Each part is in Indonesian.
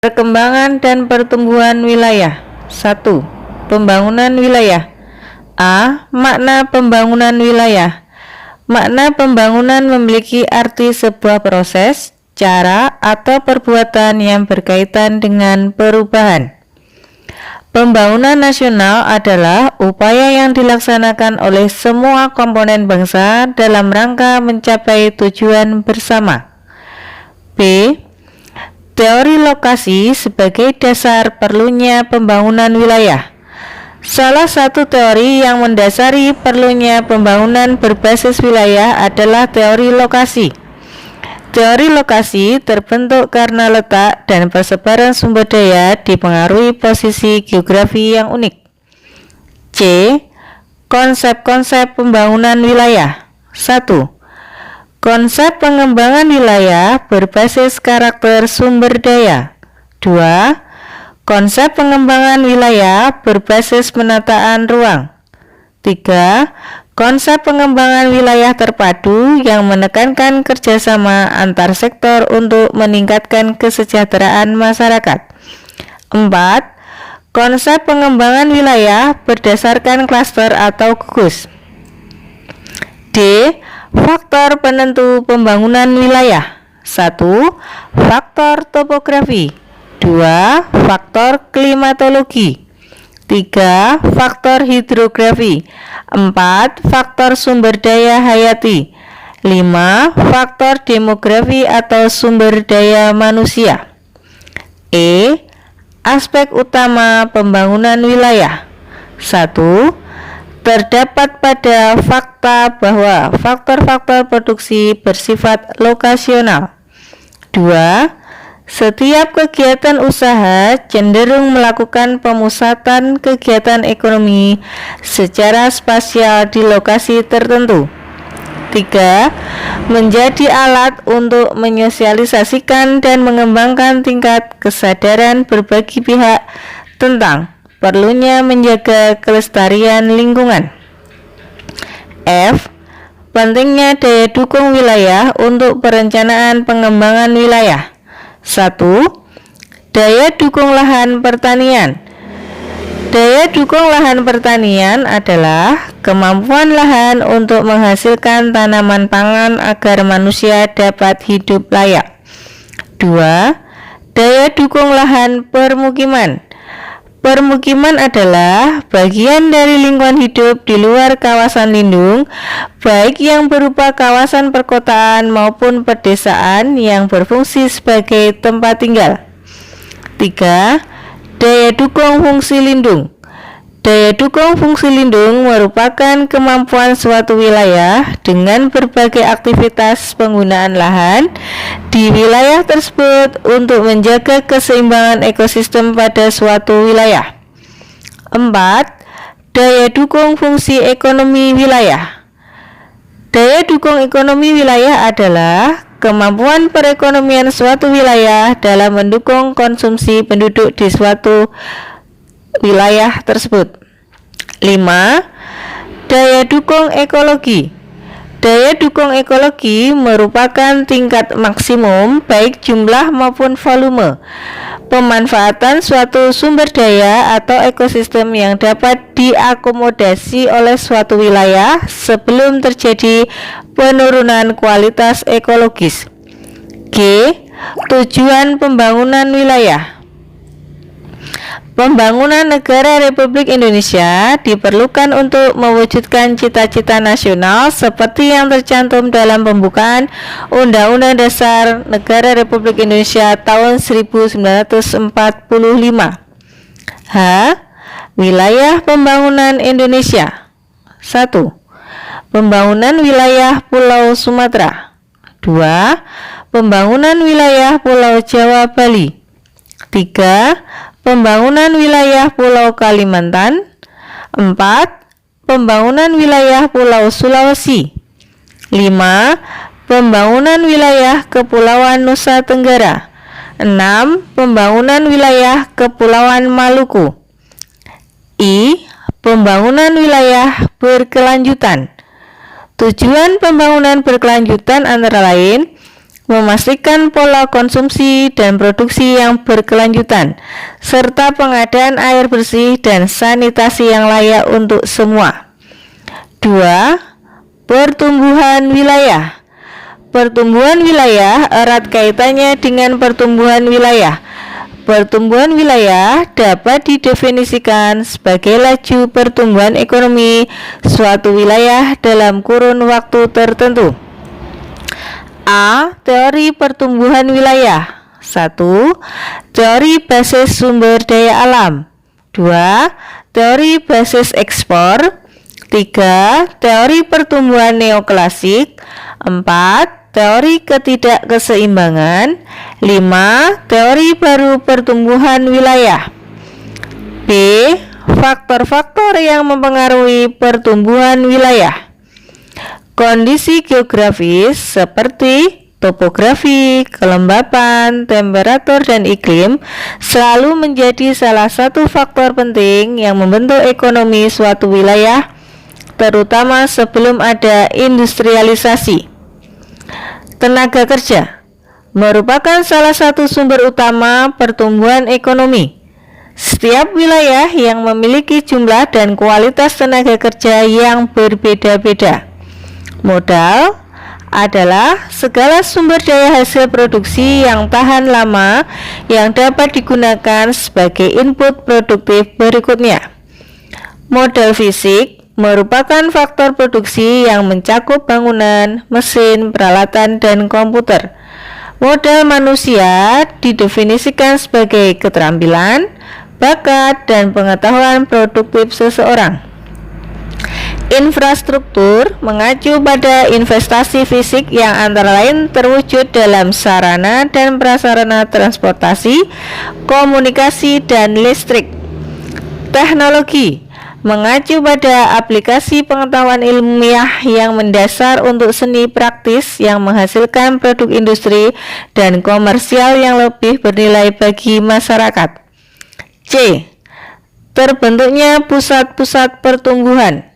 Perkembangan dan pertumbuhan wilayah. 1. Pembangunan wilayah. A. Makna pembangunan wilayah. Makna pembangunan memiliki arti sebuah proses, cara, atau perbuatan yang berkaitan dengan perubahan. Pembangunan nasional adalah upaya yang dilaksanakan oleh semua komponen bangsa dalam rangka mencapai tujuan bersama. B. Teori lokasi sebagai dasar perlunya pembangunan wilayah. Salah satu teori yang mendasari perlunya pembangunan berbasis wilayah adalah teori lokasi. Teori lokasi terbentuk karena letak dan persebaran sumber daya dipengaruhi posisi geografi yang unik. C. Konsep-konsep pembangunan wilayah. 1. Konsep pengembangan wilayah berbasis karakter sumber daya. 2. Konsep pengembangan wilayah berbasis penataan ruang. 3. Konsep pengembangan wilayah terpadu yang menekankan kerjasama antar sektor untuk meningkatkan kesejahteraan masyarakat. 4. Konsep pengembangan wilayah berdasarkan klaster atau gugus. D. Faktor penentu pembangunan wilayah. 1. Faktor topografi. 2. Faktor klimatologi. 3. Faktor hidrografi. 4. Faktor sumber daya hayati. 5. Faktor demografi atau sumber daya manusia. E. Aspek utama pembangunan wilayah. 1. Terdapat pada fakta bahwa faktor-faktor produksi bersifat lokasional. 2. Setiap kegiatan usaha cenderung melakukan pemusatan kegiatan ekonomi secara spasial di lokasi tertentu. 3. Menjadi alat untuk menyosialisasikan dan mengembangkan tingkat kesadaran berbagai pihak tentang perlunya menjaga kelestarian lingkungan. F. Pentingnya daya dukung wilayah untuk perencanaan pengembangan wilayah. 1. Daya dukung lahan pertanian. Daya dukung lahan pertanian adalah kemampuan lahan untuk menghasilkan tanaman pangan agar manusia dapat hidup layak. 2. Daya dukung lahan permukiman. Permukiman adalah bagian dari lingkungan hidup di luar kawasan lindung, baik yang berupa kawasan perkotaan maupun pedesaan yang berfungsi sebagai tempat tinggal. 3. Daya dukung fungsi lindung. Daya dukung fungsi lindung merupakan kemampuan suatu wilayah dengan berbagai aktivitas penggunaan lahan di wilayah tersebut untuk menjaga keseimbangan ekosistem pada suatu wilayah. 4. Daya dukung fungsi ekonomi wilayah. Daya dukung ekonomi wilayah adalah kemampuan perekonomian suatu wilayah dalam mendukung konsumsi penduduk di suatu wilayah tersebut. 5. Daya dukung ekologi. Daya dukung ekologi merupakan tingkat maksimum baik jumlah maupun volume pemanfaatan suatu sumber daya atau ekosistem yang dapat diakomodasi oleh suatu wilayah sebelum terjadi penurunan kualitas ekologis. G. Tujuan pembangunan wilayah. Pembangunan negara Republik Indonesia diperlukan untuk mewujudkan cita-cita nasional seperti yang tercantum dalam pembukaan Undang-Undang Dasar Negara Republik Indonesia tahun 1945. H. Wilayah pembangunan Indonesia. 1. Pembangunan wilayah Pulau Sumatera. 2. Pembangunan wilayah Pulau Jawa Bali. 3. Pembangunan wilayah Pulau Kalimantan. 4. Pembangunan wilayah Pulau Sulawesi. 5. Pembangunan wilayah Kepulauan Nusa Tenggara. 6. Pembangunan wilayah Kepulauan Maluku. I. Pembangunan wilayah berkelanjutan. Tujuan pembangunan berkelanjutan antara lain memastikan pola konsumsi dan produksi yang berkelanjutan, serta pengadaan air bersih dan sanitasi yang layak untuk semua. 2. Pertumbuhan wilayah. Pertumbuhan wilayah erat kaitannya dengan pertumbuhan wilayah. Pertumbuhan wilayah dapat didefinisikan sebagai laju pertumbuhan ekonomi suatu wilayah dalam kurun waktu tertentu. A. Teori pertumbuhan wilayah. 1. Teori basis sumber daya alam. 2. Teori basis ekspor. 3. Teori pertumbuhan neoklasik. 4. Teori ketidakkeseimbangan. 5. Teori baru pertumbuhan wilayah. B. Faktor-faktor yang mempengaruhi pertumbuhan wilayah. Kondisi geografis seperti topografi, kelembapan, temperatur, dan iklim selalu menjadi salah satu faktor penting yang membentuk ekonomi suatu wilayah, terutama sebelum ada industrialisasi. Tenaga kerja merupakan salah satu sumber utama pertumbuhan ekonomi. Setiap wilayah yang memiliki jumlah dan kualitas tenaga kerja yang berbeda-beda. Modal adalah segala sumber daya hasil produksi yang tahan lama yang dapat digunakan sebagai input produktif berikutnya. Modal fisik merupakan faktor produksi yang mencakup bangunan, mesin, peralatan, dan komputer. Modal manusia didefinisikan sebagai keterampilan, bakat, dan pengetahuan produktif seseorang. Infrastruktur mengacu pada investasi fisik yang antara lain terwujud dalam sarana dan prasarana transportasi, komunikasi, dan listrik. Teknologi mengacu pada aplikasi pengetahuan ilmiah yang mendasar untuk seni praktis yang menghasilkan produk industri dan komersial yang lebih bernilai bagi masyarakat. C. Terbentuknya pusat-pusat pertumbuhan.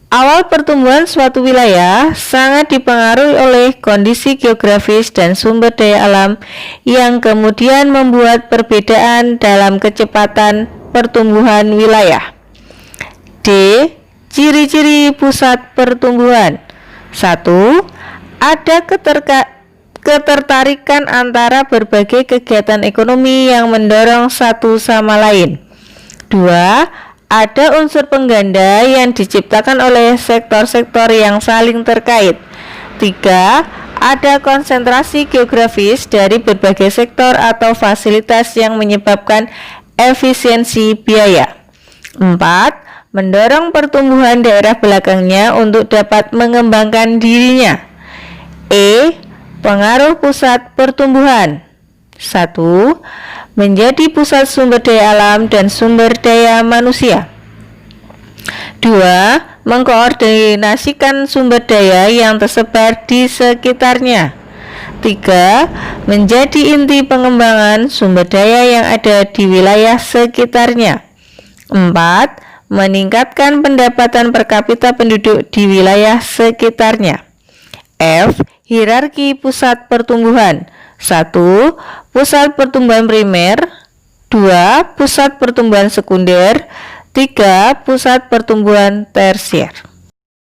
Awal pertumbuhan suatu wilayah sangat dipengaruhi oleh kondisi geografis dan sumber daya alam yang kemudian membuat perbedaan dalam kecepatan pertumbuhan wilayah. D. Ciri-ciri pusat pertumbuhan. 1. Ada ketertarikan antara berbagai kegiatan ekonomi yang mendorong satu sama lain. 2. Ada unsur pengganda yang diciptakan oleh sektor-sektor yang saling terkait. 3. Ada konsentrasi geografis dari berbagai sektor atau fasilitas yang menyebabkan efisiensi biaya. 4. Mendorong pertumbuhan daerah belakangnya untuk dapat mengembangkan dirinya. E. Pengaruh pusat pertumbuhan. 1. Menjadi pusat sumber daya alam dan sumber daya manusia. 2. Mengkoordinasikan sumber daya yang tersebar di sekitarnya. 3. Menjadi inti pengembangan sumber daya yang ada di wilayah sekitarnya. 4. Meningkatkan pendapatan per kapita penduduk di wilayah sekitarnya. F. Hierarki pusat pertumbuhan. 1. Pusat pertumbuhan primer. 2. Pusat pertumbuhan sekunder. 3. Pusat pertumbuhan tersier.